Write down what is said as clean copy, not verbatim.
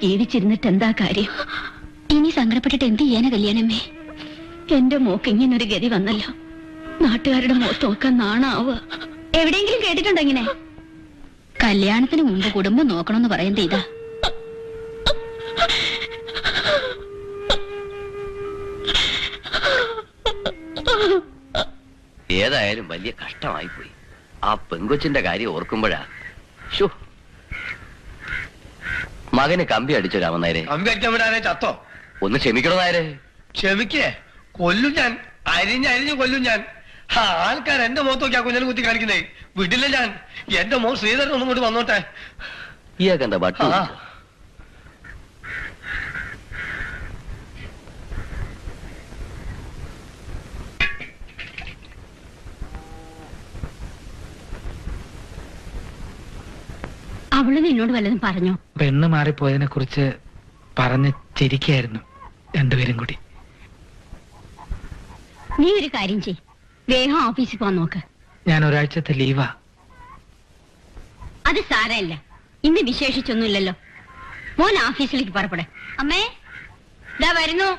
ജീവിച്ചിരുന്നിട്ട് എന്താ കാര്യം? ഇനി സങ്കടപ്പെട്ടിട്ട് എന്ത് ചെയ്യാനാ കല്യാണമേ? എന്റെ മോക്ക് ഇങ്ങനൊരു ഗതി വന്നല്ലോ. നാട്ടുകാരുടെ മുഖത്ത് നോക്കാൻ നാണാവുക. എവിടെയെങ്കിലും കേട്ടിട്ടുണ്ടോ ഇങ്ങനെ? കല്യാണത്തിന് മുമ്പ് കുടുംബം നോക്കണമെന്ന് പറയുന്നത് ഇതാ. ഏതായാലും വലിയ കഷ്ടമായി പോയി. ആ പെങ്കൊച്ചിന്റെ കാര്യം ഓർക്കുമ്പോഴാ. മകന് കമ്പി അടിച്ചോ രാമനായരെ? കമ്പി അടിക്കാൻ വിടാനേ ചത്തോ? ഒന്ന് ക്ഷമിക്കണോ നായരെ? ക്ഷമിക്കേ? കൊല്ലും ഞാൻ, അരിഞ്ഞ് കൊല്ലും ഞാൻ. ആൾക്കാർ എന്റെ മുഖത്ത് നോക്കി ആ കുഞ്ഞിനെ കുത്തി കാണിക്കുന്നേ. വിടില്ല ഞാൻ. എന്റെ മോൻ ശ്രീധരൻ ഒന്നും കൊണ്ട് വന്നോട്ടെ. ഇയാക്കെന്താ ബട്ടു? അവള് നിന്നോട് വല്ലതും പറഞ്ഞോ? പെണ്ണ് മാറിപ്പോയതിനെ കുറിച്ച് പറഞ്ഞ് ചിരിക്കായിരുന്നു രണ്ടുപേരും കൂടി. നീ ഒരു കാര്യം ചെയ്, വേഗം ഓഫീസിൽ പോവാൻ നോക്ക്. ഞാൻ ഒരാഴ്ചത്തെ ലീവാ. അത് സാരമില്ല, ഇന്ന് വിശേഷിച്ചൊന്നുമില്ലല്ലോ. മോൻ ഓഫീസിലേക്ക് പുറപ്പെടെ. അമ്മേ, ഇതാ വരുന്നു.